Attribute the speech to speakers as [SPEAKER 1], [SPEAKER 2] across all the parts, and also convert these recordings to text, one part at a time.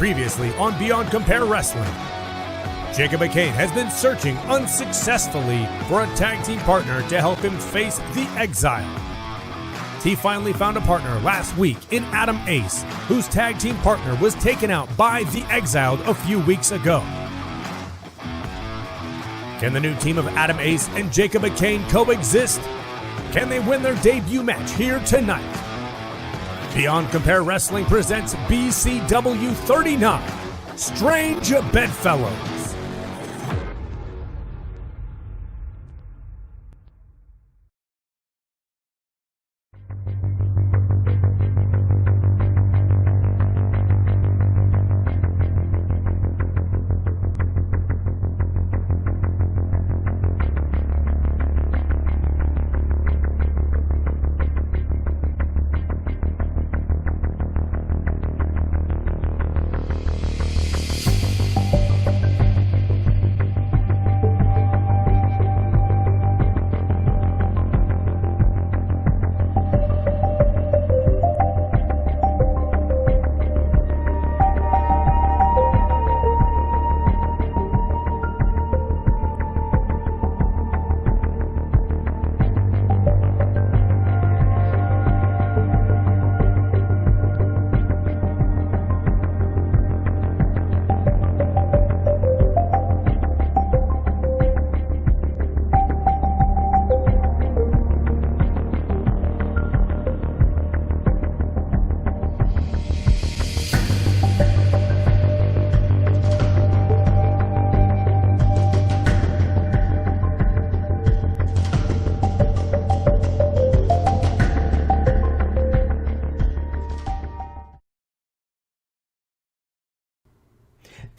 [SPEAKER 1] Previously on Beyond Compare Wrestling, Jacob Akane has been searching unsuccessfully for a tag team partner to help him face the Exile. He finally found a partner last week in Adam Ace, whose tag team partner was taken out by the Exiled a few weeks ago. Can the new team of Adam Ace and Jacob Akane coexist? Can they win their debut match here tonight? Beyond Compare Wrestling presents BCW 39, Strange Bedfellows.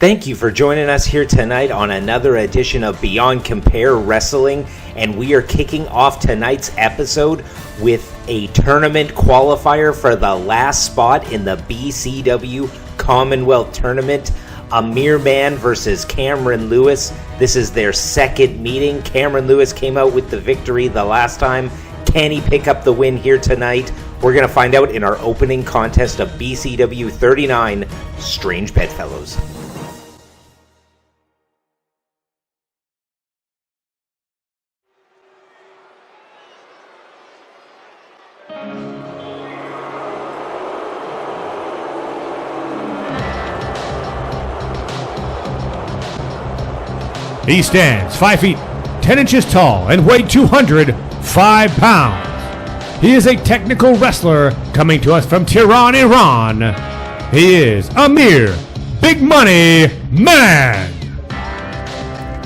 [SPEAKER 2] Thank you for joining us here tonight on another edition of Beyond Compare Wrestling, and we are kicking off tonight's episode with a tournament qualifier for the last spot in the BCW Commonwealth Tournament. Amir Man versus Cameron Lewis. This is their second meeting. Cameron Lewis came out with the victory the last time. Can he pick up the win here tonight? We're going to find out in our opening contest of BCW 39, Strange Bedfellows.
[SPEAKER 1] He stands 5 feet 10 inches tall and weighed 205 pounds. He is a technical wrestler coming to us from Tehran, Iran. He is Amir Big Money Man.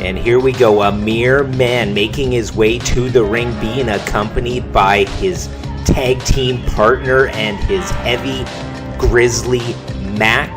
[SPEAKER 2] And here we go, Amir Man making his way to the ring, being accompanied by his tag team partner and his heavy Grizzly Mac.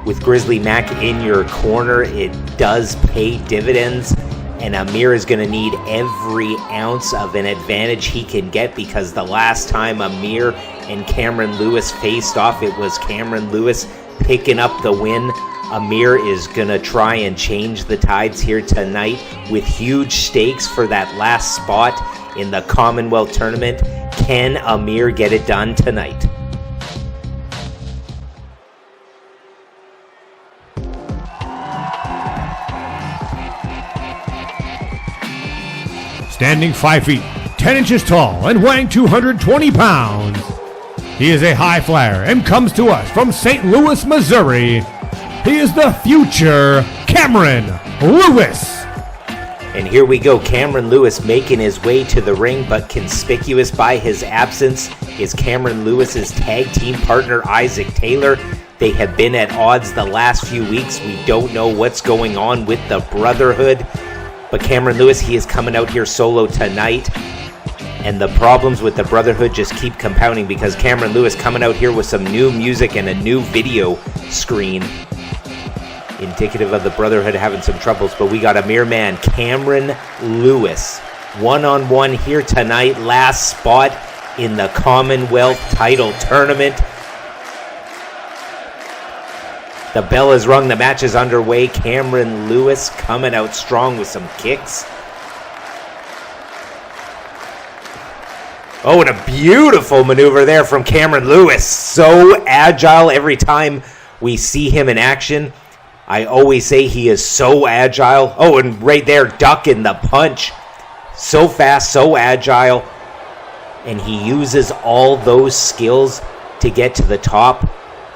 [SPEAKER 2] With Grizzly Mac in your corner, it does pay dividends, and Amir is going to need every ounce of an advantage he can get, because the last time Amir and Cameron Lewis faced off, it was Cameron Lewis picking up the win. Amir is going to try and change the tides here tonight with huge stakes for that last spot in the Commonwealth Tournament. Can Amir get it done tonight?
[SPEAKER 1] Standing 5 feet 10 inches tall and weighing 220 pounds. He is a high flyer and comes to us from St. Louis, Missouri. He is the future Cameron Lewis.
[SPEAKER 2] And here we go, Cameron Lewis making his way to the ring, but conspicuous by his absence is Cameron Lewis's tag team partner, Isaac Taylor. They have been at odds the last few weeks. We don't know what's going on with the Brotherhood. But Cameron Lewis, he is coming out here solo tonight. And the problems with the Brotherhood just keep compounding, because Cameron Lewis coming out here with some new music and a new video screen, indicative of the Brotherhood having some troubles. But we got Amir Man, Cameron Lewis, one-on-one here tonight. Last spot in the Commonwealth title tournament. The bell is rung. The match is underway. Cameron Lewis coming out strong with some kicks. Oh, and a beautiful maneuver there from Cameron Lewis. So agile every time we see him in action, I always say he is so agile. Oh, and right there, ducking the punch. So fast, so agile. And he uses all those skills to get to the top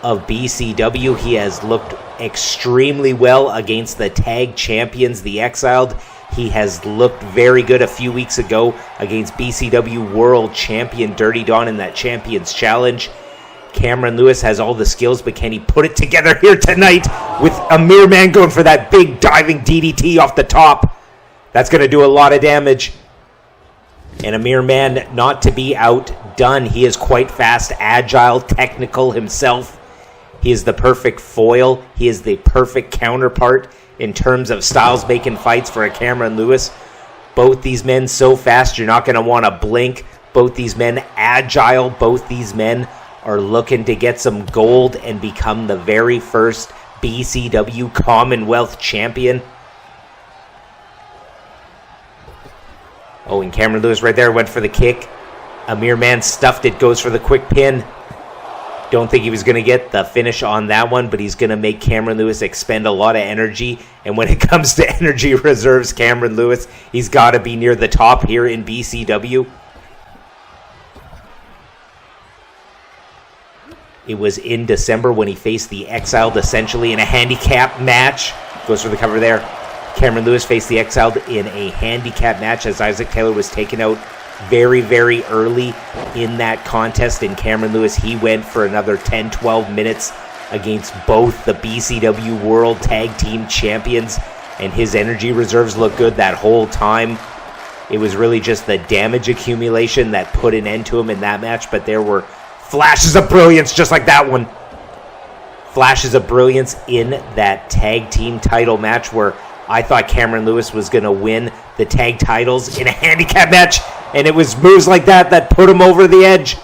[SPEAKER 2] of BCW. He has looked extremely well against the tag champions, the Exiled. He has looked very good a few weeks ago against BCW World Champion Dirty Don in that Champions Challenge. Cameron Lewis has all the skills, but can he put it together here tonight with Amir Man going for that big diving DDT off the top? That's going to do a lot of damage. And Amir Man not to be outdone. He is quite fast, agile, technical himself. He is the perfect foil. He is the perfect counterpart in terms of styles making fights for a Cameron Lewis. Both these men so fast, you're not going to want to blink. Both these men agile. Both these men are looking to get some gold and become the very first BCW Commonwealth champion. Oh, and Cameron Lewis right there went for the kick. Amir Man stuffed it, goes for the quick pin. Don't think he was going to get the finish on that one, but he's going to make Cameron Lewis expend a lot of energy. And when it comes to energy reserves, Cameron Lewis, he's got to be near the top here in BCW. It was in December when he faced the Exiled essentially in a handicap match. Goes for the cover there. Cameron Lewis faced the Exiled in a handicap match as Isaac Taylor was taken out very, very early in that contest. And Cameron Lewis, he went for another 10-12 minutes against both the BCW World Tag Team Champions. And his energy reserves look good that whole time. It was really just the damage accumulation that put an end to him in that match. But there were flashes of brilliance just like that one. Flashes of brilliance in that tag team title match where I thought Cameron Lewis was going to win the tag titles in a handicap match. And it was moves like that that put him over the edge.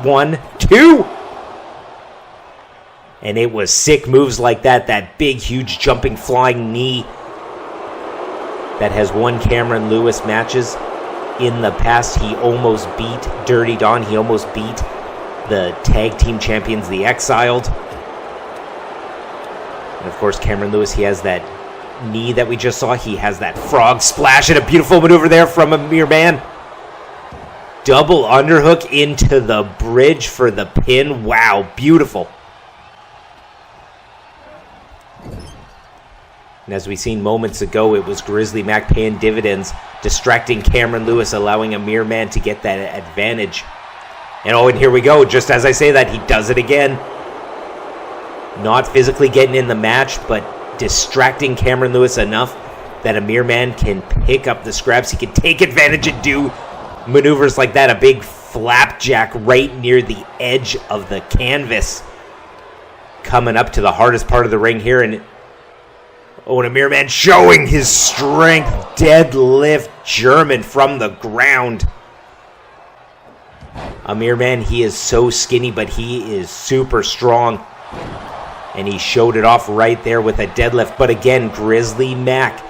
[SPEAKER 2] 1, 2. And it was sick moves like that. That big, huge, jumping, flying knee that has won Cameron Lewis matches in the past. He almost beat Dirty Don. He almost beat the tag team champions, the Exiled. And of course, Cameron Lewis, he has that knee that we just saw. He has that frog splash and a beautiful maneuver there from Amir Man. Double underhook into the bridge for the pin. Wow, beautiful. And as we seen moments ago, it was Grizzly Mac paying dividends, distracting Cameron Lewis, allowing Amir Man to get that advantage. And oh, and here we go. Just as I say that, he does it again. Not physically getting in the match, but distracting Cameron Lewis enough that Amir Man can pick up the scraps. He can take advantage and do maneuvers like that. A big flapjack right near the edge of the canvas. Coming up to the hardest part of the ring here. And Amir Man showing his strength. Deadlift German from the ground. Amir Man, he is so skinny, but he is super strong. And he showed it off right there with a deadlift. But again, Grizzly Mac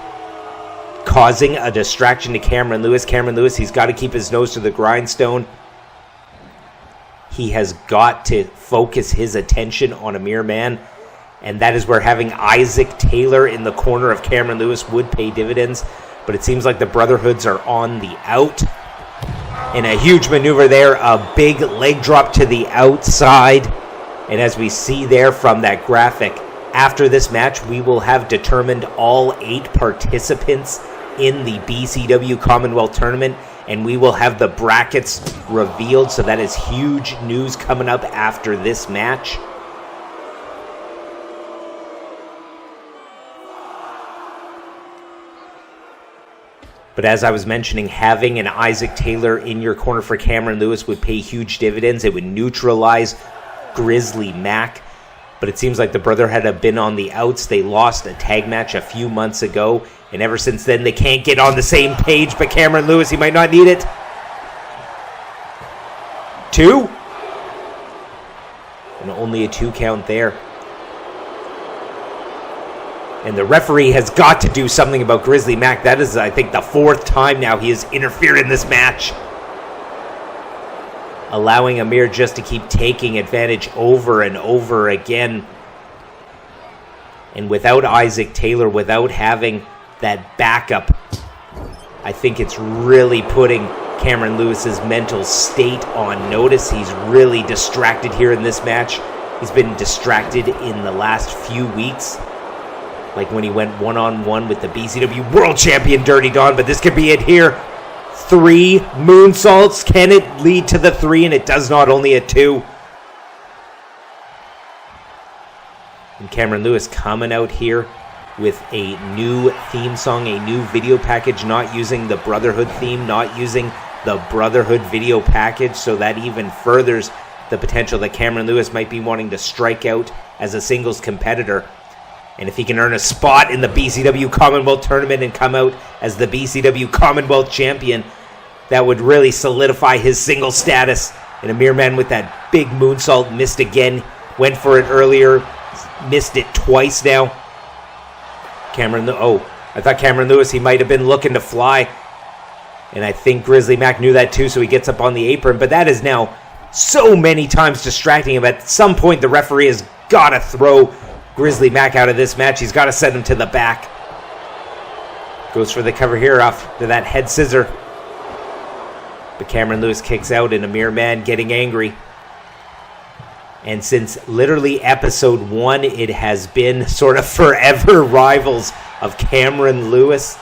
[SPEAKER 2] causing a distraction to Cameron Lewis. Cameron Lewis, he's got to keep his nose to the grindstone. He has got to focus his attention on Amir Man. And that is where having Isaac Taylor in the corner of Cameron Lewis would pay dividends. But it seems like the Brotherhoods are on the out. And a huge maneuver there. A big leg drop to the outside. And as we see there from that graphic, after this match, we will have determined all 8 participants in the BCW Commonwealth Tournament, and we will have the brackets revealed. So that is huge news coming up after this match. But as I was mentioning, having an Isaac Taylor in your corner for Cameron Lewis would pay huge dividends. It would neutralize Grizzly Mac. But it seems like the Brotherhood have been on the outs. They lost a tag match a few months ago. And ever since then, they can't get on the same page. But Cameron Lewis, he might not need it. 2. And only a 2 count there. And the referee has got to do something about Grizzly Mac. That is, I think, the 4th time now he has interfered in this match. Allowing Amir just to keep taking advantage over and over again. And without Isaac Taylor, without having that backup, I think it's really putting Cameron Lewis's mental state on notice. He's really distracted here in this match. He's been distracted in the last few weeks, like when he went one-on-one with the BCW World Champion Dirty Don, but this could be it here. 3 moonsaults. Can it lead to the 3? And it does not, only a 2. And Cameron Lewis coming out here with a new theme song, a new video package, not using the Brotherhood theme, not using the Brotherhood video package, so that even furthers the potential that Cameron Lewis might be wanting to strike out as a singles competitor. And if he can earn a spot in the BCW Commonwealth Tournament and come out as the BCW Commonwealth Champion, that would really solidify his single status. And Amir Man with that big moonsault, missed again, went for it earlier, missed it twice now. I thought Cameron Lewis, he might have been looking to fly. And I think Grizzly Mac knew that too, so he gets up on the apron. But that is now so many times distracting him. At some point, the referee has got to throw Grizzly Mac out of this match. He's got to send him to the back. Goes for the cover here after that head scissor. But Cameron Lewis kicks out, and Amir Man getting angry. And since literally episode 1, it has been sort of forever rivals of Cameron Lewis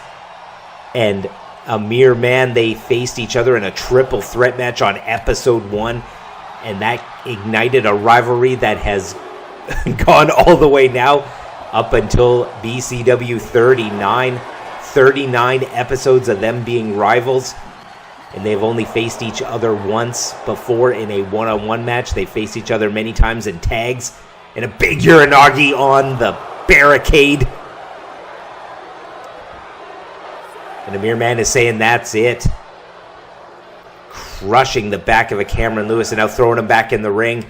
[SPEAKER 2] and Amir Man. They faced each other in a triple threat match on episode 1. And that ignited a rivalry that has gone all the way now up until BCW 39. 39 episodes of them being rivals. And they've only faced each other once before in a one-on-one match. They faced each other many times in tags. And a big Uranagi on the barricade. And Amir Man is saying that's it. Crushing the back of a Cameron Lewis and now throwing him back in the ring.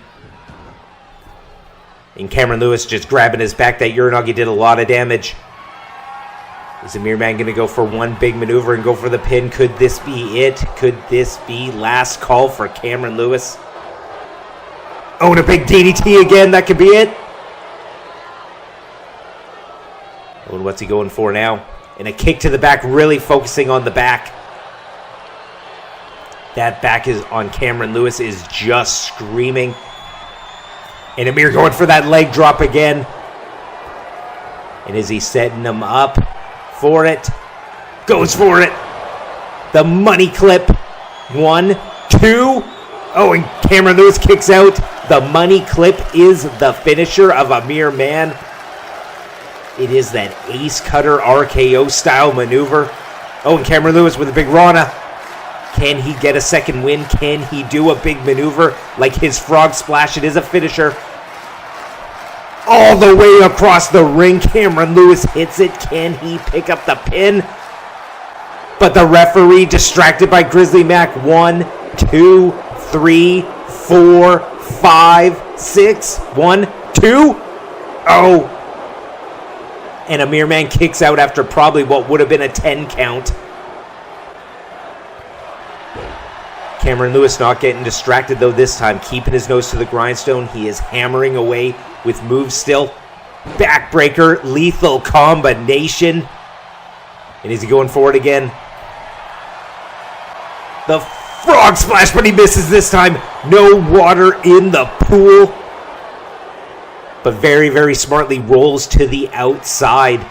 [SPEAKER 2] And Cameron Lewis just grabbing his back. That Uranagi did a lot of damage. Is Amir Man going to go for one big maneuver and go for the pin? Could this be it? Could this be last call for Cameron Lewis? Oh, and a big DDT again. That could be it. Oh, and what's he going for now? And a kick to the back, really focusing on the back. That back is on Cameron Lewis is just screaming. And Amir going for that leg drop again. And is he setting him up for it? Goes for it. The money clip. 1, 2. Oh, and Cameron Lewis kicks out. The money clip is the finisher of Amir Man. It is that ace cutter RKO style maneuver. Oh, and Cameron Lewis with a big Rana. Can he get a second win? Can he do a big maneuver like his frog splash? It is a finisher. All the way across the ring, Cameron Lewis hits it. Can he pick up the pin? But the referee distracted by Grizzly Mac. 1, 2, 3, 4, 5, 6. 1, 2. Oh. And Amir Man kicks out after probably what would have been a 10 count. Cameron Lewis not getting distracted though this time, keeping his nose to the grindstone. He is hammering away with moves still. Backbreaker, lethal combination. And is he going forward again? The frog splash, but he misses this time. No water in the pool. But very, very smartly rolls to the outside.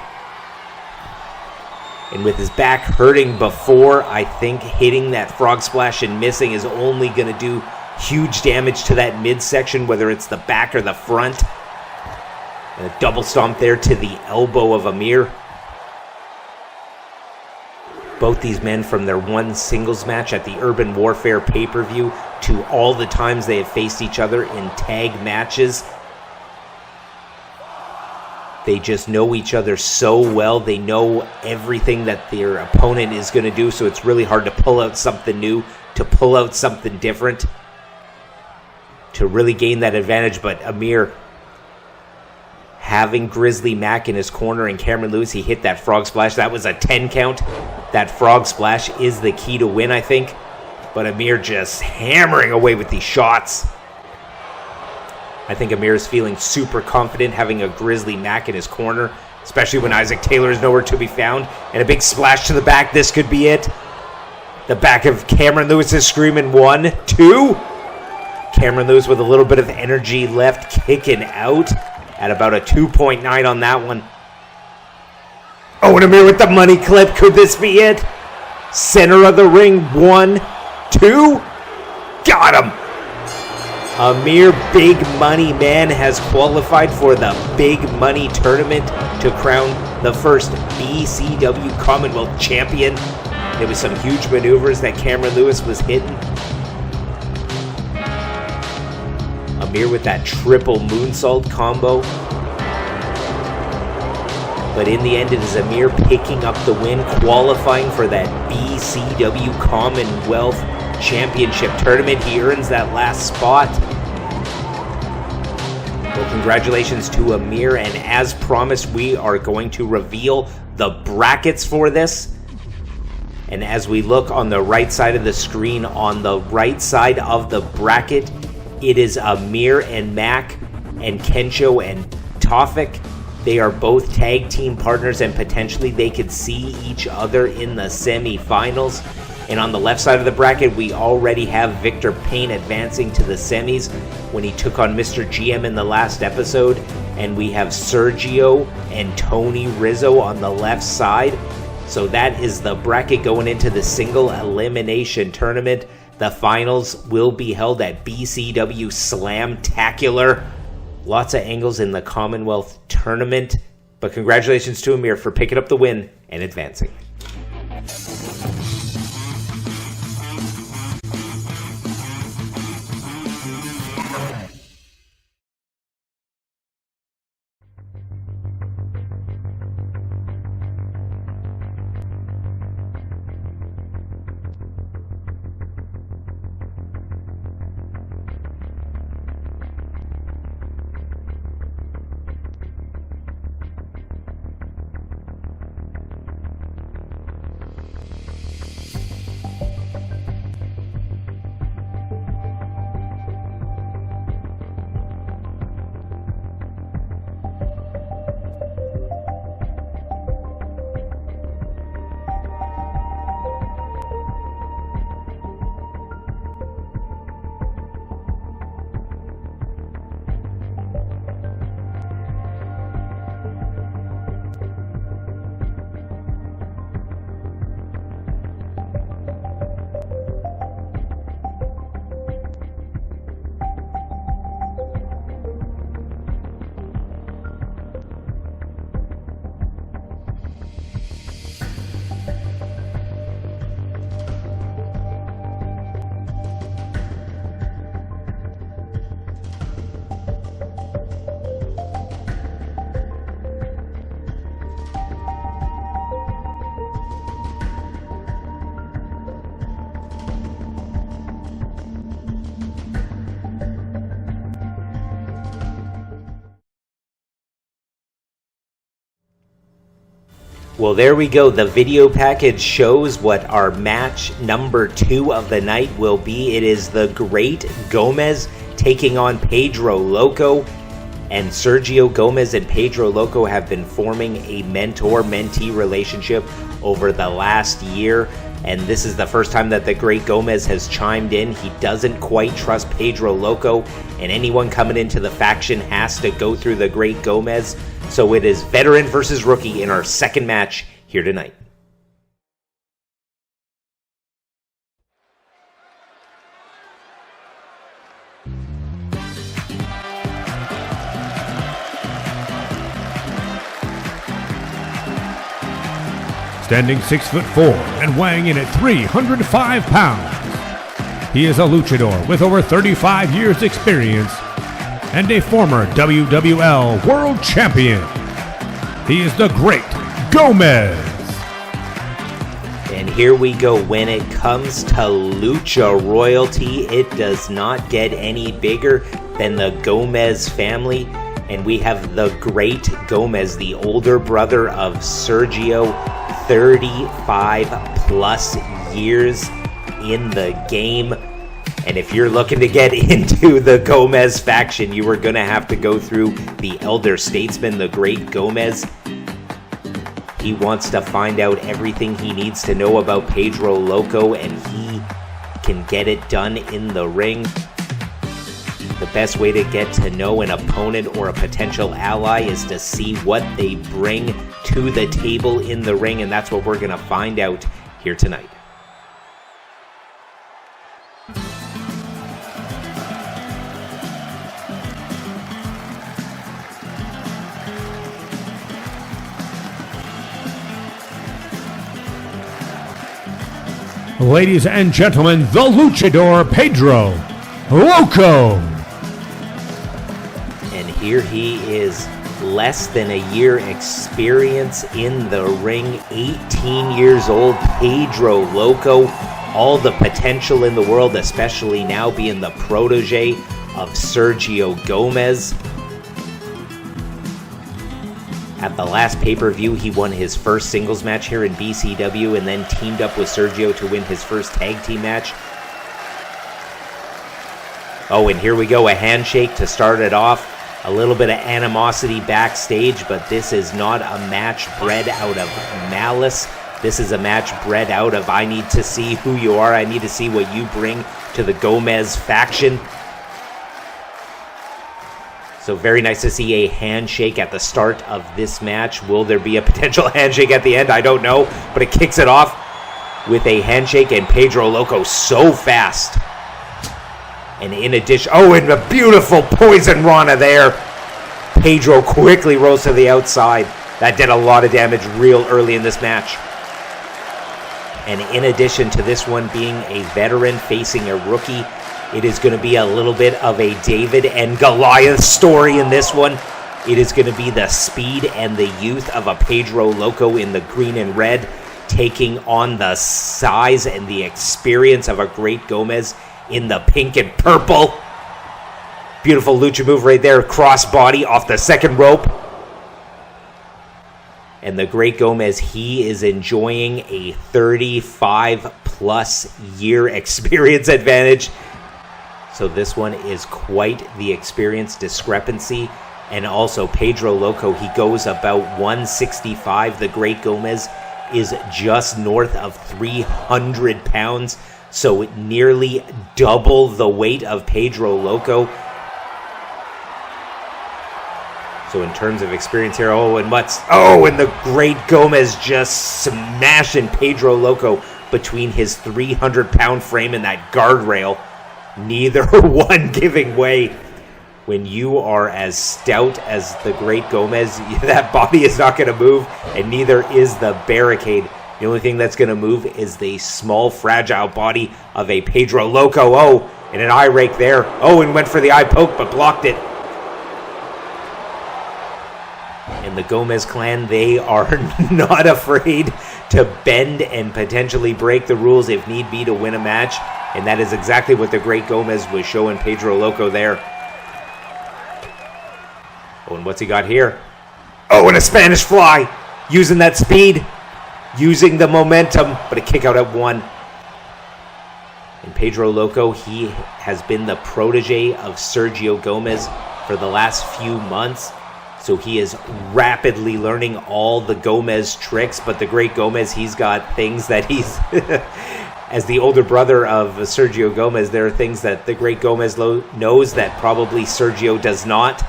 [SPEAKER 2] And with his back hurting before, I think hitting that frog splash and missing is only going to do huge damage to that midsection, whether it's the back or the front. And a double stomp there to the elbow of Amir. Both these men, from their one singles match at the Urban Warfare pay-per-view to all the times they have faced each other in tag matches, they just know each other so well. They know everything that their opponent is going to do, so it's really hard to pull out something new, to pull out something different, to really gain that advantage. But Amir, having Grizzly Mac in his corner and Cameron Lewis, he hit that frog splash. That was a 10 count. That frog splash is the key to win, I think. But Amir just hammering away with these shots. I think Amir is feeling super confident having a Grizzly Mac in his corner, especially when Isaac Taylor is nowhere to be found. And a big splash to the back. This could be it. The back of Cameron Lewis is screaming 1, 2. Cameron Lewis with a little bit of energy left, kicking out at about a 2.9 on that one. Oh, and Amir with the money clip. Could this be it? Center of the ring. 1, 2. Got him. Amir Big Money Man has qualified for the Big Money Tournament to crown the first BCW Commonwealth Champion. There was some huge maneuvers that Cameron Lewis was hitting. Amir with that triple moonsault combo. But in the end, it is Amir picking up the win, qualifying for that BCW Commonwealth Championship Tournament. He earns that last spot. Well, congratulations to Amir, and as promised, we are going to reveal the brackets for this. And as we look on the right side of the screen, on the right side of the bracket, it is Amir and Mac and Kencho and Tawfik. They are both tag team partners, and potentially they could see each other in the semifinals. And on the left side of the bracket, we already have Victor Payne advancing to the semis when he took on Mr. GM in the last episode. And we have Sergio and Tony Rizzo on the left side. So that is the bracket going into the single elimination tournament. The finals will be held at BCW Slamtacular. Lots of angles in the Commonwealth Tournament. But congratulations to Amir for picking up the win and advancing. Well, there we go. The video package shows what our match number 2 of the night will be. It is the Great Gomez taking on Pedro Loco. And Sergio Gomez and Pedro Loco have been forming a mentor-mentee relationship over the last year. And this is the first time that the Great Gomez has chimed in. He doesn't quite trust Pedro Loco, and anyone coming into the faction has to go through the Great Gomez. So it is veteran versus rookie in our second match here tonight.
[SPEAKER 1] Standing 6'4" and weighing in at 305 pounds. He is a luchador with over 35 years experience and a former WWL World Champion. He is the Great Gomez.
[SPEAKER 2] And here we go. When it comes to lucha royalty, it does not get any bigger than the Gomez family. And we have the Great Gomez, the older brother of Sergio, 35 plus years in the game. And if you're looking to get into the Gomez faction, you are going to have to go through the elder statesman, the great Gomez. He wants to find out everything he needs to know about Pedro Loco, and he can get it done in the ring. The best way to get to know an opponent or a potential ally is to see what they bring to the table in the ring, and that's what we're going to find out here tonight.
[SPEAKER 1] Ladies and gentlemen, the luchador Pedro Loco.
[SPEAKER 2] And here he is, less than a year experience in the ring, 18 years old, Pedro Loco. All the potential in the world, especially now being the protege of Sergio Gomez. At the last pay-per-view, he won his first singles match here in BCW and then teamed up with Sergio to win his first tag team match. Oh, and here we go, a handshake to start it off. A little bit of animosity backstage, but this is not a match bred out of malice. This is a match bred out of, I need to see who you are. I need to see what you bring to the Gomez faction. So very nice to see a handshake at the start of this match. Will there be a potential handshake at the end? I don't know, but it kicks it off with a handshake, and Pedro Loco so fast. And in addition, oh, and a beautiful poison Rana there. Pedro quickly rose to the outside. That did a lot of damage real early in this match. And in addition to this one being a veteran facing a rookie, it is going to be a little bit of a David and Goliath story in this one. It is going to be the speed and the youth of a Pedro Loco in the green and red, taking on the size and the experience of a great Gomez in the pink and purple. Beautiful lucha move right there, crossbody off the second rope. And the great Gomez, he is enjoying a 35-plus year experience advantage. So this one is quite the experience discrepancy. And also Pedro Loco, he goes about 165. The great Gomez is just north of 300 pounds. So nearly double the weight of Pedro Loco. So in terms of experience here, and the great Gomez just smashing Pedro Loco between his 300-pound frame and that guardrail. Neither one giving way. When you are as stout as the great Gomez, that body is not going to move, and neither is the barricade. The only thing that's going to move is the small, fragile body of a Pedro Loco. Oh, and an eye rake there. Oh, and went for the eye poke, but blocked it. And the Gomez clan, they are not afraid to bend and potentially break the rules if need be to win a match. And that is exactly what the great Gomez was showing Pedro Loco there. Oh, and what's he got here? Oh, and a Spanish fly. Using that speed. Using the momentum. But a kick out at one. And Pedro Loco, he has been the protege of Sergio Gomez for the last few months. So he is rapidly learning all the Gomez tricks. But the great Gomez, he's got things that he's... As the older brother of Sergio Gomez, there are things that the great Gomez knows that probably Sergio does not.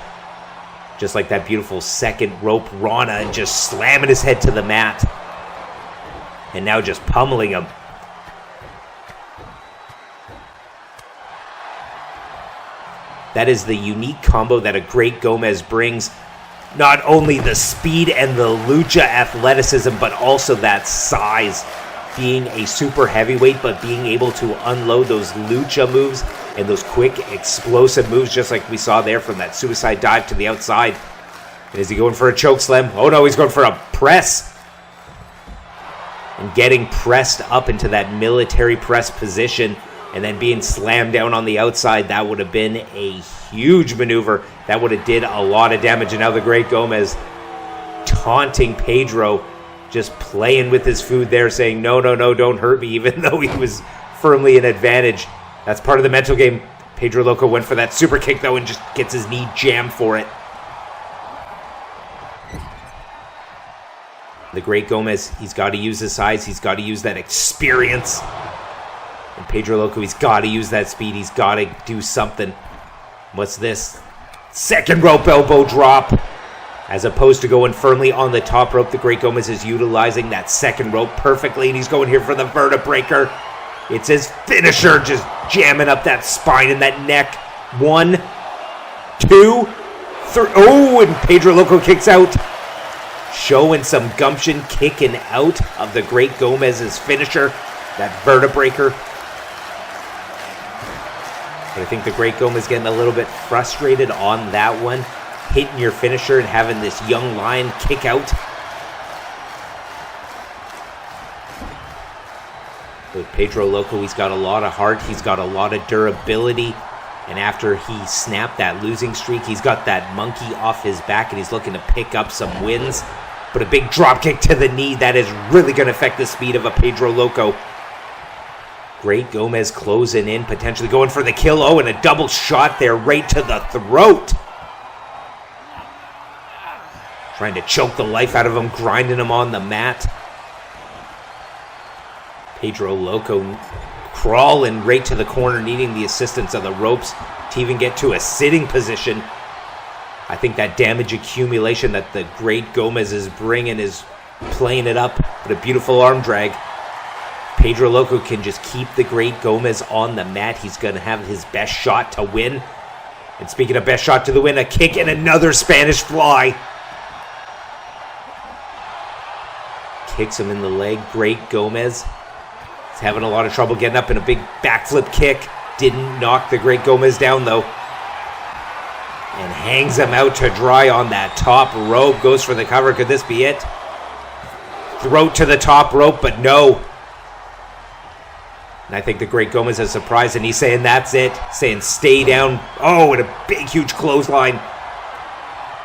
[SPEAKER 2] Just like that beautiful second rope Rana and just slamming his head to the mat. And now just pummeling him. That is the unique combo that a great Gomez brings. Not only the speed and the lucha athleticism, but also that size. Being a super heavyweight, but being able to unload those lucha moves and those quick, explosive moves, just like we saw there from that suicide dive to the outside. And is he going for a choke slam? Oh no, he's going for a press. And getting pressed up into that military press position and then being slammed down on the outside, that would have been a huge maneuver. That would have did a lot of damage. And now the great Gomez taunting Pedro, just playing with his food there, saying, no, don't hurt me, even though he was firmly in advantage. That's part of the mental game. Pedro Loco went for that super kick, though, and just gets his knee jammed for it. The Great Gomez, he's got to use his size. He's got to use that experience. And Pedro Loco, he's got to use that speed. He's got to do something. What's this? Second rope elbow drop. As opposed to going firmly on the top rope, the Great Gomez is utilizing that second rope perfectly. And he's going here for the vertebreaker. It's his finisher, just jamming up that spine and that neck. 1, 2, 3. Oh, and Pedro Loco kicks out. Showing some gumption, kicking out of the Great Gomez's finisher, that vertebreaker. But I think the Great Gomez getting a little bit frustrated on that one. Hitting your finisher and having this young lion kick out. With Pedro Loco, he's got a lot of heart. He's got a lot of durability. And after he snapped that losing streak, he's got that monkey off his back and he's looking to pick up some wins. But a big drop kick to the knee, that is really going to affect the speed of a Pedro Loco. Great Gomez closing in, potentially going for the kill. Oh, and a double shot there right to the throat. Trying to choke the life out of him, grinding him on the mat. Pedro Loco crawling right to the corner, needing the assistance of the ropes to even get to a sitting position. I think that damage accumulation that the Great Gomez is bringing is playing it up, but a beautiful arm drag. Pedro Loco can just keep the Great Gomez on the mat. He's going to have his best shot to win. And speaking of best shot to the win, a kick and another Spanish fly. Kicks him in the leg. Great Gomez. He's having a lot of trouble getting up in a big backflip kick. Didn't knock the Great Gomez down, though. And hangs him out to dry on that top rope. Goes for the cover. Could this be it? Throat to the top rope, but no. And I think the Great Gomez is surprised, and he's saying that's it. Saying stay down. Oh, and a big, huge clothesline.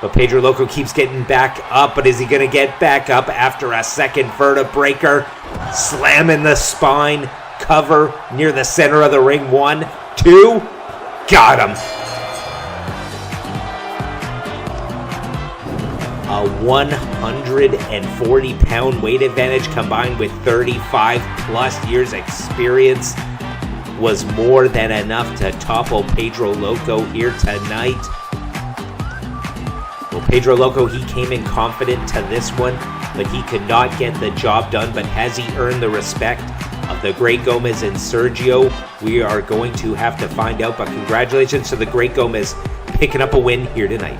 [SPEAKER 2] But Pedro Loco keeps getting back up, but is he going to get back up after a second vertebreaker? Slamming the spine. Cover near the center of the ring. 1, 2. Got him. A 140-pound weight advantage combined with 35-plus years experience was more than enough to topple Pedro Loco here tonight. Well, Pedro Loco, he came in confident to this one, but he could not get the job done. But has he earned the respect of the Great Gomez and Sergio? We are going to have to find out, but congratulations to the Great Gomez picking up a win here tonight.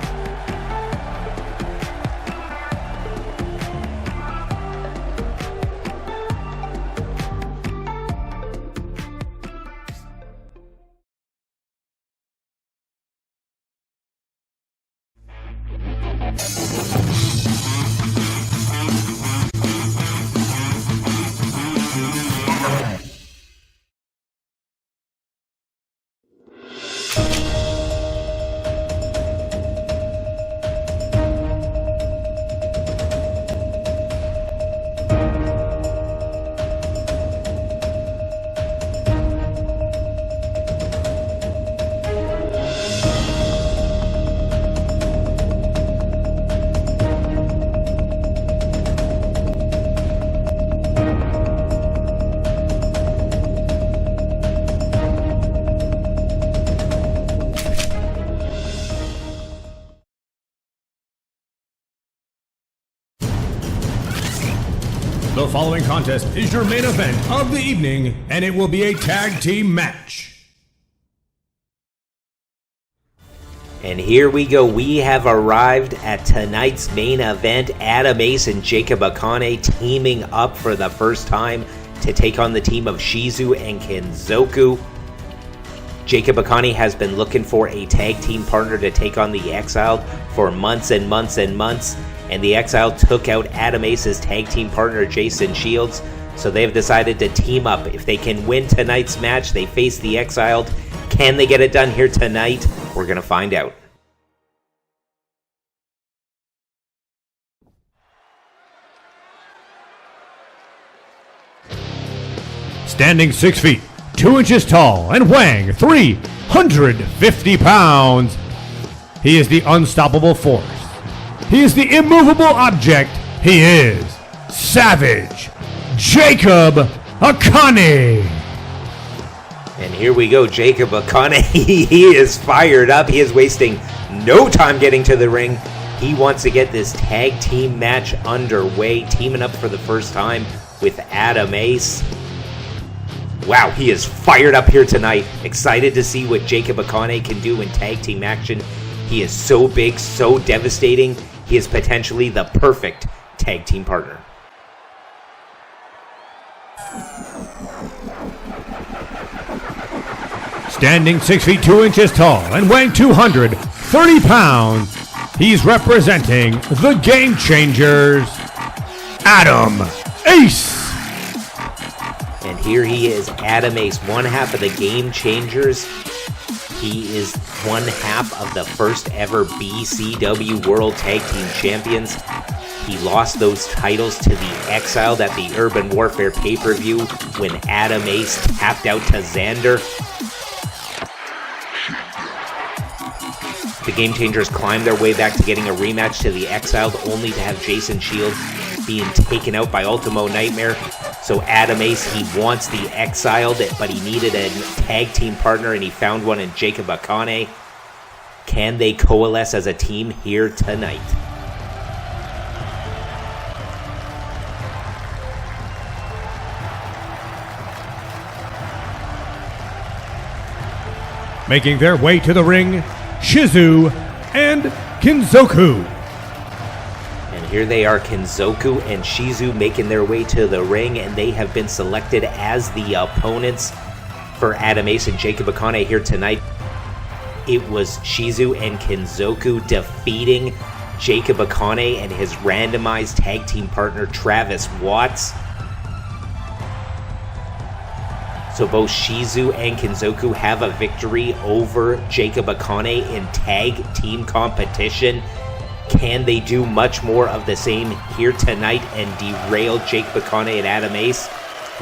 [SPEAKER 1] The following contest is your main event of the evening, and it will be a tag team match.
[SPEAKER 2] And here we go. We have arrived at tonight's main event. Adam Ace and Jacob Akane teaming up for the first time to take on the team of Shizu and Kenzoku. Jacob Akane has been looking for a tag team partner to take on the Exiled for months and months and months. And the Exiled took out Adam Ace's tag team partner, Jason Shields. So they've decided to team up. If they can win tonight's match, they face the Exiled. Can they get it done here tonight? We're going to find out.
[SPEAKER 1] Standing 6 feet, 2 inches tall and weighing 350 pounds. He is the unstoppable force. He is the immovable object. He is Savage Jacob Akane.
[SPEAKER 2] And here we go, Jacob Akane. He is fired up. He is wasting no time getting to the ring. He wants to get this tag team match underway, teaming up for the first time with Adam Ace. Wow, he is fired up here tonight. Excited to see what Jacob Akane can do in tag team action. He is so big, so devastating. He is potentially the perfect tag team partner.
[SPEAKER 1] Standing 6 feet 2 inches tall and weighing 230 pounds, he's representing the Game Changers, Adam Ace.
[SPEAKER 2] And here he is, Adam Ace, one half of the Game Changers. He is one half of the first ever BCW World Tag Team Champions. He lost those titles to the Exiled at the Urban Warfare pay-per-view when Adam Ace tapped out to Xander. The Game Changers climbed their way back to getting a rematch to the Exiled, only to have Jason Shields being taken out by Ultimo Nightmare. So Adam Ace, he wants the Exiled, but he needed a tag team partner, and he found one in Jacob Akane. Can they coalesce as a team here tonight?
[SPEAKER 1] Making their way to the ring, Shizu and Kinzoku.
[SPEAKER 2] And here they are, Kinzoku and Shizu making their way to the ring, and they have been selected as the opponents for Adam Ace and Jacob Akane here tonight. It was Shizu and Kinzoku defeating Jacob Akane and his randomized tag team partner Travis Watts. So both Shizu and Kinzoku have a victory over Jacob Akane in tag team competition. Can they do much more of the same here tonight and derail Jacob Akane and Adam Ace?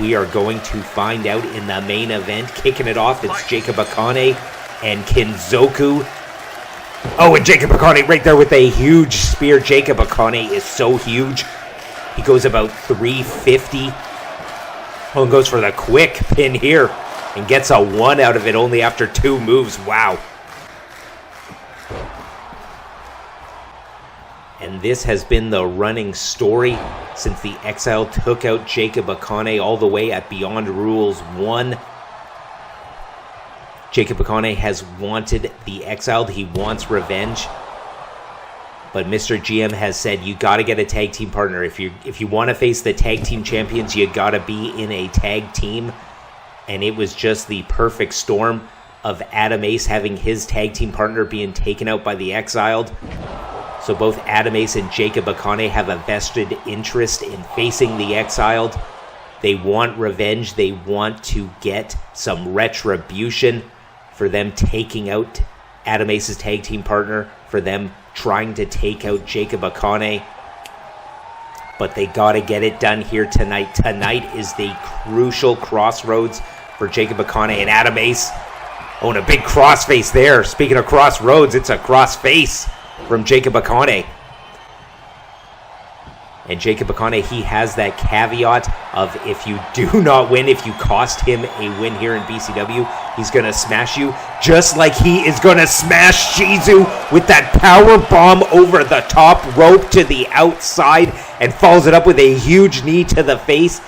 [SPEAKER 2] We are going to find out in the main event. Kicking it off, it's Jacob Akane and Kinzoku. Oh, and Jacob Akane right there with a huge spear. Jacob Akane is so huge. He goes about 350. Oh, and goes for the quick pin here and gets a 1 out of it only after 2 moves. Wow. And this has been the running story since the Exile took out Jacob Akane all the way at Beyond Rules 1. Jacob Akane has wanted the Exiled. He wants revenge. But Mr. GM has said you got to get a tag team partner. If you want to face the tag team champions, you got to be in a tag team. And it was just the perfect storm of Adam Ace having his tag team partner being taken out by the Exiled. So both Adam Ace and Jacob Akane have a vested interest in facing the Exiled. They want revenge. They want to get some retribution for them taking out Adam Ace's tag team partner, for them trying to take out Jacob Akane. But they got to get it done here tonight. Tonight is the crucial crossroads for Jacob Akane and Adam Ace. Oh, and a big crossface there. Speaking of crossroads, it's a crossface from Jacob Akane. And Jacob Akane, he has that caveat of if you do not win, if you cost him a win here in BCW, he's going to smash you, just like he is going to smash Shizu with that power bomb over the top rope to the outside and follows it up with a huge knee to the face.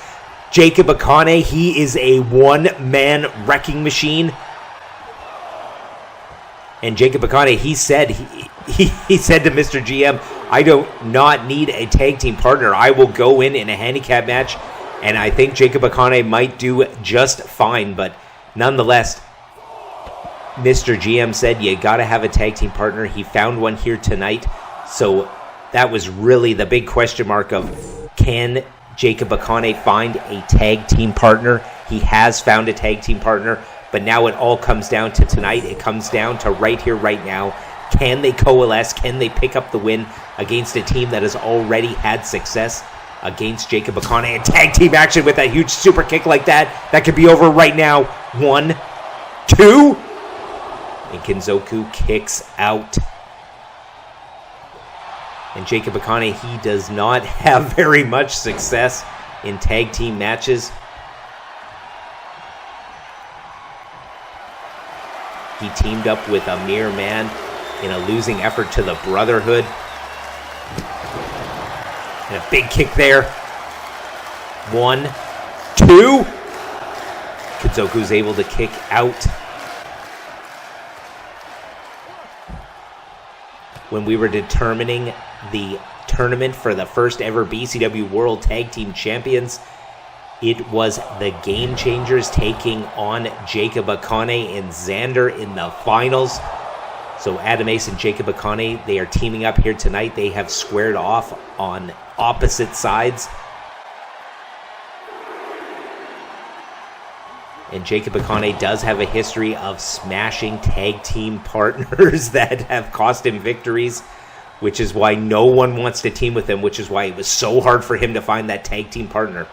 [SPEAKER 2] Jacob Akane, he is a one-man wrecking machine. And Jacob Akane, he said to Mr. GM, I do not need a tag team partner. I will go in a handicap match, and I think Jacob Akane might do just fine. But nonetheless, Mr. GM said you got to have a tag team partner. He found one here tonight. So that was really the big question mark of, can Jacob Akane find a tag team partner? He has found a tag team partner. But now it all comes down to tonight. It comes down to right here, right now. Can they coalesce? Can they pick up the win against a team that has already had success against Jacob Akane? And tag team action with a huge super kick like that. That could be over right now. 1, 2. And Kinzoku kicks out. And Jacob Akane, he does not have very much success in tag team matches. He teamed up with a mere man in a losing effort to the Brotherhood. And a big kick there. 1, 2. Kinzoku's able to kick out. When we were determining the tournament for the first ever BCW World Tag Team Champions, it was the Game Changers taking on Jacob Akane and Xander in the finals. So Adam Ace and Jacob Akane, they are teaming up here tonight. They have squared off on opposite sides. And Jacob Akane does have a history of smashing tag team partners that have cost him victories, which is why no one wants to team with him, which is why it was so hard for him to find that tag team partner.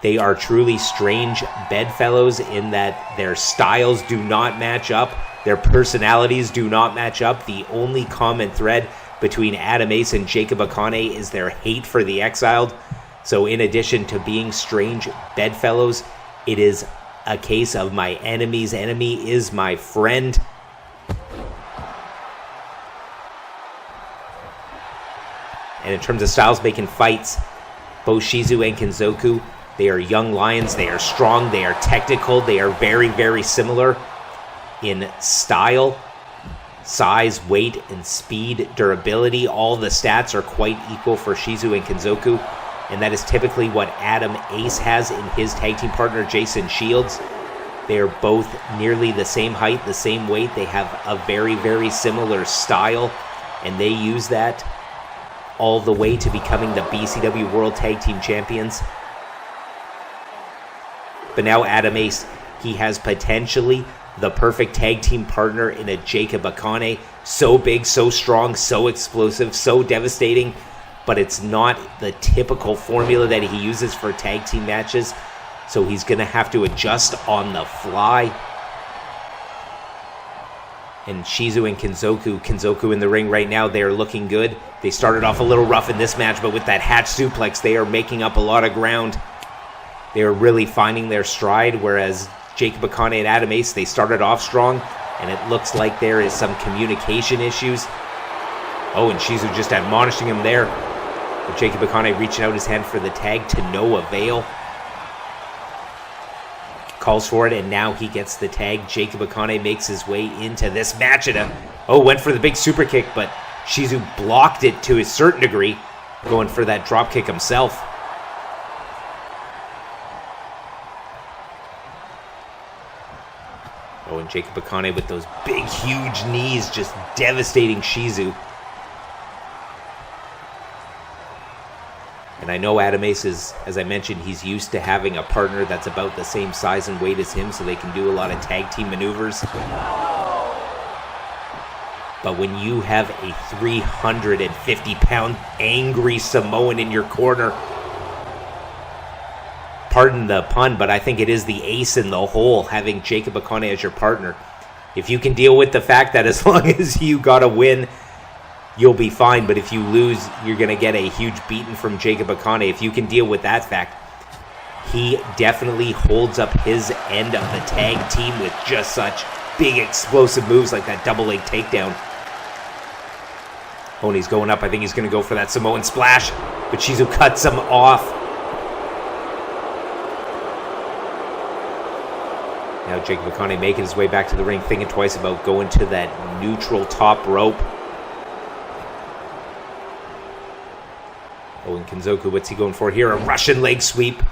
[SPEAKER 2] They are truly strange bedfellows in that their styles do not match up. Their personalities do not match up. The only common thread between Adam Ace and Jacob Akane is their hate for the Exiled. So in addition to being strange bedfellows, it is a case of my enemy's enemy is my friend. And in terms of styles making fights, both Shizu and Kinzoku, they are young lions, they are strong, they are technical, they are very, very similar in style, size, weight, and speed, durability. All the stats are quite equal for Shizu and Kinzoku, and that is typically what Adam Ace has in his tag team partner, Jason Shields. They are both nearly the same height, the same weight. They have a very, very similar style, and they use that all the way to becoming the BCW World Tag Team Champions. But now Adam Ace, he has potentially the perfect tag team partner in a Jacob Akane. So big, so strong, so explosive, so devastating, but it's not the typical formula that he uses for tag team matches. So he's going to have to adjust on the fly. And Shizu and Kinzoku in the ring right now, they are looking good. They started off a little rough in this match, but with that hatch suplex, they are making up a lot of ground. They are really finding their stride, whereas Jacob Akane and Adam Ace, they started off strong, and it looks like there is some communication issues. Oh, and Shizu just admonishing him there. But Jacob Akane reaching out his hand for the tag to no avail. Calls for it, and now he gets the tag. Jacob Akane makes his way into this match. Went for the big super kick, but Shizu blocked it to a certain degree, going for that drop kick himself. Oh, and Jacob Akane with those big, huge knees, just devastating Shizu. And I know Adam Ace is, as I mentioned, he's used to having a partner that's about the same size and weight as him, so they can do a lot of tag team maneuvers. But when you have a 350-pound angry Samoan in your corner, pardon the pun, but I think it is the ace in the hole, having Jacob Akane as your partner. If you can deal with the fact that as long as you got a win, you'll be fine, but if you lose, you're going to get a huge beating from Jacob Akane. If you can deal with that fact, he definitely holds up his end of the tag team with just such big explosive moves like that double leg takedown. Oh, and he's going up. I think he's going to go for that Samoan splash, but Shizu cuts him off. Now Jacob Akane making his way back to the ring, thinking twice about going to that neutral top rope. Oh, and Kinzoku, what's he going for here? A Russian leg sweep.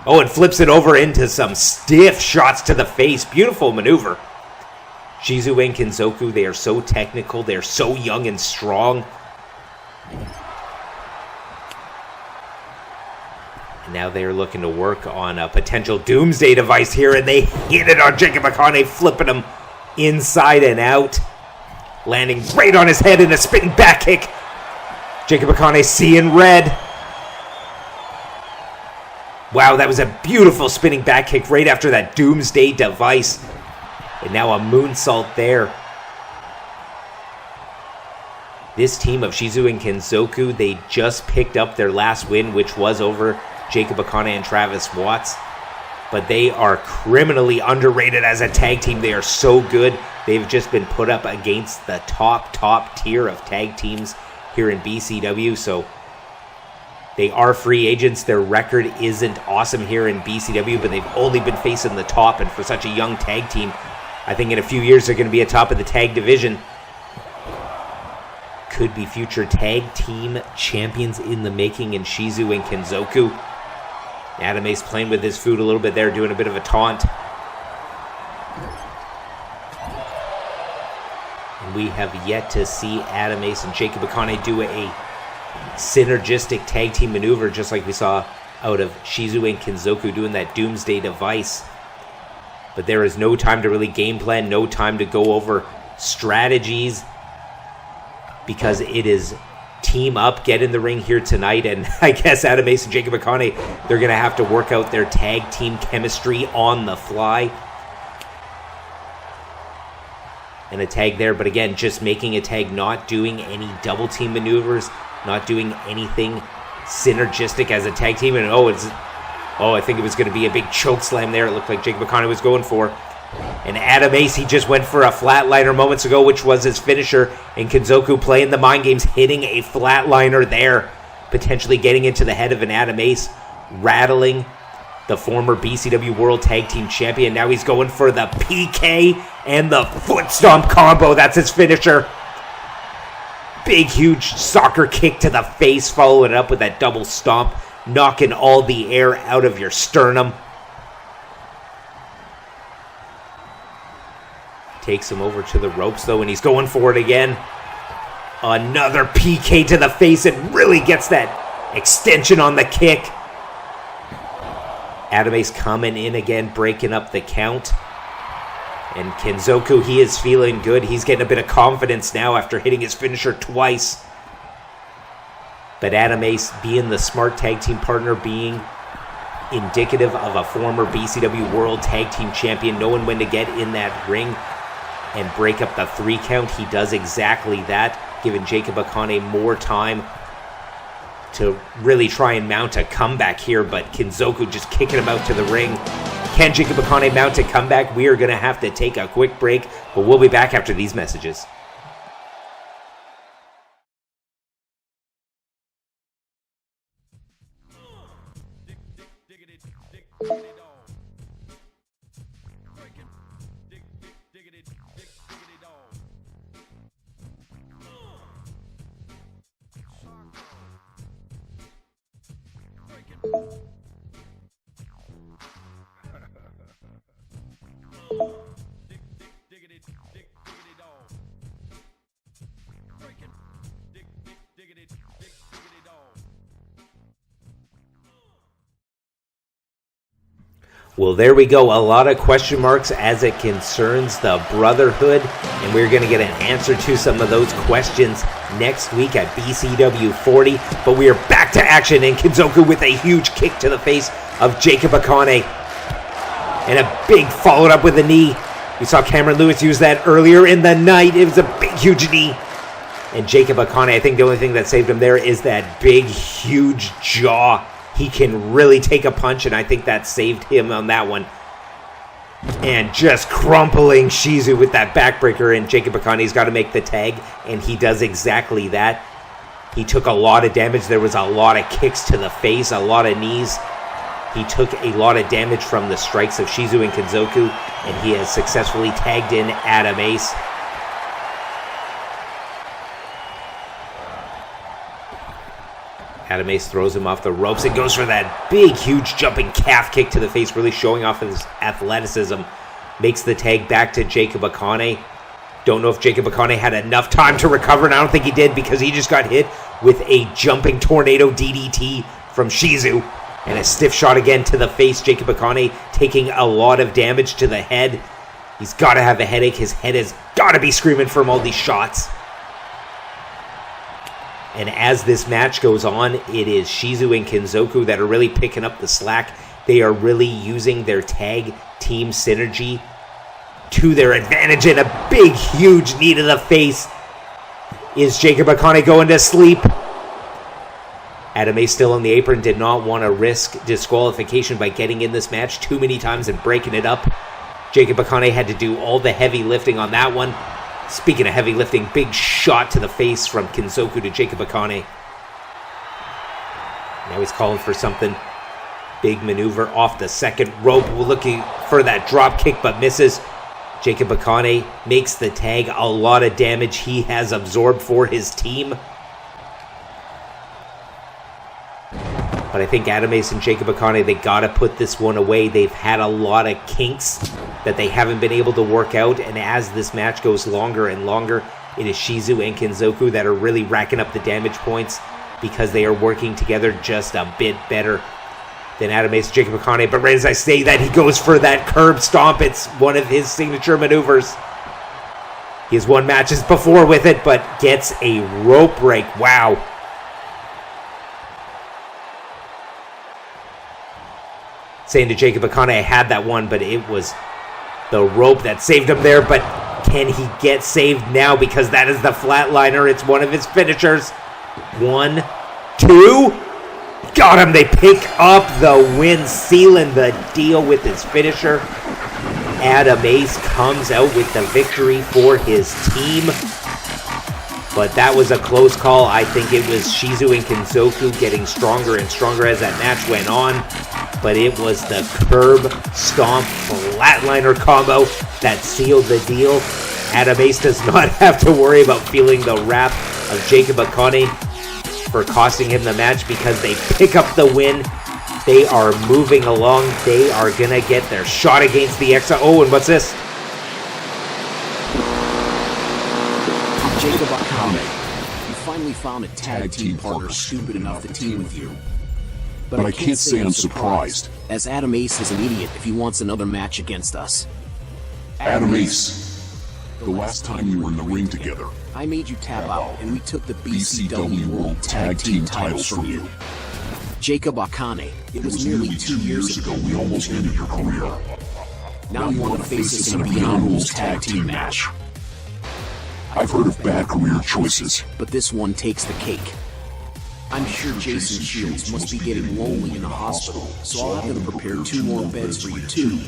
[SPEAKER 2] Oh, and flips it over into some stiff shots to the face. Beautiful maneuver. Shizu and Kinzoku, they are so technical. They're so young and strong. And now they're looking to work on a potential doomsday device here, and they hit it on Jacob Akane, flipping him inside and out. Landing right on his head in a spinning back kick. Jacob Akane seeing red. Wow, that was a beautiful spinning back kick right after that doomsday device. And now a moonsault there. This team of Shizu and Kenzoku, they just picked up their last win, which was over Jacob Akane and Travis Watts. But they are criminally underrated as a tag team. They are so good. They've just been put up against the top tier of tag teams here in BCW. So they are free agents. Their record isn't awesome here in BCW, but they've only been facing the top. And for such a young tag team, I think in a few years they're going to be atop of the tag division. Could be future tag team champions in the making in Shizu and Kenzoku. Adam Ace playing with his food a little bit there, doing a bit of a taunt. And we have yet to see Adam Ace and Jacob Akane do a synergistic tag team maneuver, just like we saw out of Shizu and Kenzoku doing that doomsday device. But there is no time to really game plan, no time to go over strategies, because it is team up, get in the ring here tonight. And I guess Adam Ace and Jacob Akane, they're going to have to work out their tag team chemistry on the fly. And a tag there, but again, just making a tag, not doing any double team maneuvers, not doing anything synergistic as a tag team. And I think it was going to be a big choke slam there. It looked like Jacob Akane was going for. And Adam Ace, he just went for a flatliner moments ago, which was his finisher. And Kenzoku playing the mind games, hitting a flatliner there, potentially getting into the head of an Adam Ace, rattling the former BCW World Tag Team Champion. Now he's going for the PK and the foot stomp combo. That's his finisher. Big, huge soccer kick to the face, following it up with that double stomp, knocking all the air out of your sternum. Takes him over to the ropes, though, and he's going for it again. Another PK to the face, and really gets that extension on the kick. Adam Ace coming in again, breaking up the count. And Kenzoku, he is feeling good. He's getting a bit of confidence now after hitting his finisher twice. But Adam Ace, being the smart tag team partner, being indicative of a former BCW World Tag Team Champion, knowing when to get in that ring and break up the 3 count, he does exactly that, giving Jacob Akane more time to really try and mount a comeback here. But Kenzoku just kicking him out to the ring. Can Jacob Akane mount a comeback? We are going to have to take a quick break, but we'll be back after these messages. Well, there we go. A lot of question marks as it concerns the Brotherhood, and we're going to get an answer to some of those questions next week at BCW 40. But we are back to action, and Kenzoku with a huge kick to the face of Jacob Akane. And a big followed up with a knee. We saw Cameron Lewis use that earlier in the night. It was a big, huge knee. And Jacob Akane, I think the only thing that saved him there is that big, huge jaw. He can really take a punch, and I think that saved him on that one. And just crumpling Shizu with that backbreaker, and Jacob Akane's got to make the tag, and he does exactly that. He took a lot of damage. There was a lot of kicks to the face, a lot of knees. He took a lot of damage from the strikes of Shizu and Kenzoku, and he has successfully tagged in Adam Ace. Adam Ace throws him off the ropes and goes for that big, huge jumping calf kick to the face, really showing off his athleticism. Makes the tag back to Jacob Akane. Don't know if Jacob Akane had enough time to recover, and I don't think he did, because he just got hit with a jumping tornado DDT from Shizu. And a stiff shot again to the face. Jacob Akane taking a lot of damage to the head. He's got to have a headache. His head has got to be screaming from all these shots. And as this match goes on, it is Shizu and Kinzoku that are really picking up the slack. They are really using their tag team synergy to their advantage, and a big, huge knee to the face. Is Jacob Akane going to sleep? Adam Ace still on the apron, did not want to risk disqualification by getting in this match too many times and breaking it up. Jacob Akane had to do all the heavy lifting on that one. Speaking of heavy lifting, big shot to the face from Kinzoku to Jacob Akane. Now he's calling for something. Big maneuver off the second rope, looking for that drop kick but misses. Jacob Akane makes the tag. A lot of damage he has absorbed for his team. But I think Adam Ace and Jacob Akane, they got to put this one away. They've had a lot of kinks that they haven't been able to work out. And as this match goes longer and longer, it is Shizu and Kinzoku that are really racking up the damage points because they are working together just a bit better than Adam Ace and Jacob Akane. But right as I say that, he goes for that curb stomp. It's one of his signature maneuvers. He has won matches before with it, but gets a rope break. Wow. Saying to Jacob Akane, I had that one, but it was the rope that saved him there. But can he get saved now? Because that is the flatliner. It's one of his finishers. 1, 2. Got him. They pick up the win, sealing the deal with his finisher. Adam Ace comes out with the victory for his team. But that was a close call. I think it was Shizu and Kinzoku getting stronger and stronger as that match went on. But it was the curb stomp flatliner combo that sealed the deal. Adam Ace does not have to worry about feeling the wrath of Jacob Akane for costing him the match because they pick up the win. They are moving along. They are going to get their shot against the Exile. Oh, and what's this?
[SPEAKER 3] Jacob Akane, you finally found a tag team partner stupid enough to team with you. But I can't say I'm surprised, as Adam Ace is an idiot if he wants another match against us.
[SPEAKER 4] Adam Ace, the last time we were in the ring together,
[SPEAKER 3] I made you tap out, and we took the BCW World Tag Team titles from you. Jacob Akane, it was nearly 2 years ago we almost ended your career. Now you want to face us in a Beyond Rules Tag Team match.
[SPEAKER 4] I've heard of bad career choices,
[SPEAKER 3] but this one takes the cake. I'm sure Jason Shields must be getting lonely in the hospital, so I'll have them prepare 2 more beds for you too.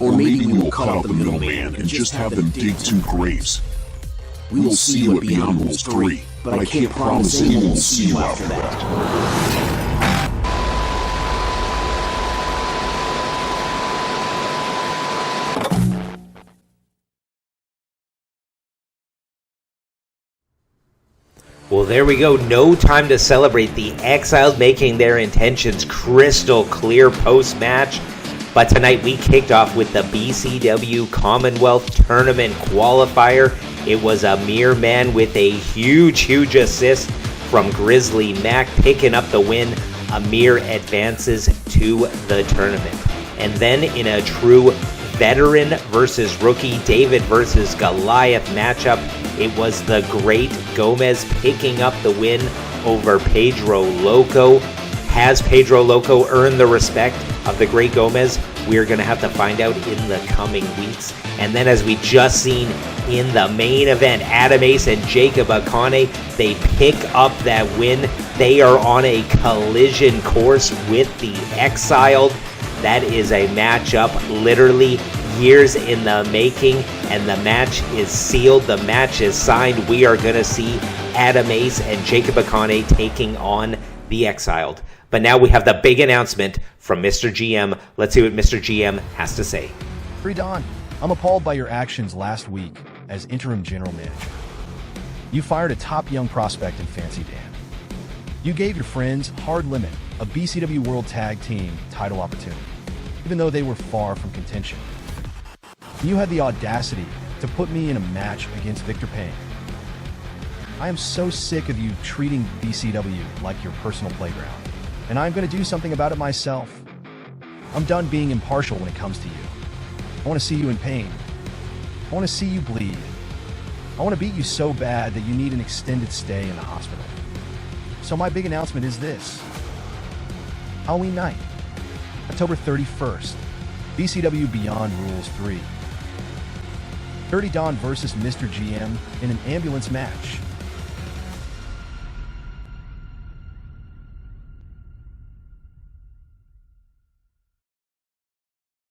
[SPEAKER 4] Or maybe we will cut out the middleman and just have them dig 2 graves. We will see you at Beyond Rules 3, but I can't promise anyone will see you after that.
[SPEAKER 2] Well, there we go. No time to celebrate. The Exiled making their intentions crystal clear post-match. But tonight we kicked off with the BCW Commonwealth Tournament qualifier. It was a mere man with a huge assist from Grizzly Mac picking up the win. Amir advances to the tournament. And then in a true veteran versus rookie, David versus Goliath matchup, it was the Great Gomez picking up the win over Pedro Loco. Has Pedro Loco earned the respect of the Great Gomez? We're going to have to find out in the coming weeks. And then as we just seen in the main event, Adam Ace and Jacob Akane, they pick up that win. They are on a collision course with the Exiled. That is a matchup literally years in the making, and the match is sealed. The match is signed. We are going to see Adam Ace and Jacob Akane taking on the Exiled. But now we have the big announcement from Mr. GM. Let's see what Mr. GM has to say.
[SPEAKER 5] Pre-Dawn, I'm appalled by your actions last week as interim general manager. You fired a top young prospect in Fancy Dan. You gave your friends Hard Limit a BCW World Tag Team title opportunity, even though they were far from contention. You had the audacity to put me in a match against Victor Payne. I am so sick of you treating BCW like your personal playground, and I'm going to do something about it myself. I'm done being impartial when it comes to you. I want to see you in pain. I want to see you bleed. I want to beat you so bad that you need an extended stay in the hospital. So my big announcement is this. Halloween night, October 31st, BCW Beyond Rules 3. Dirty Don versus Mr. GM in an ambulance match.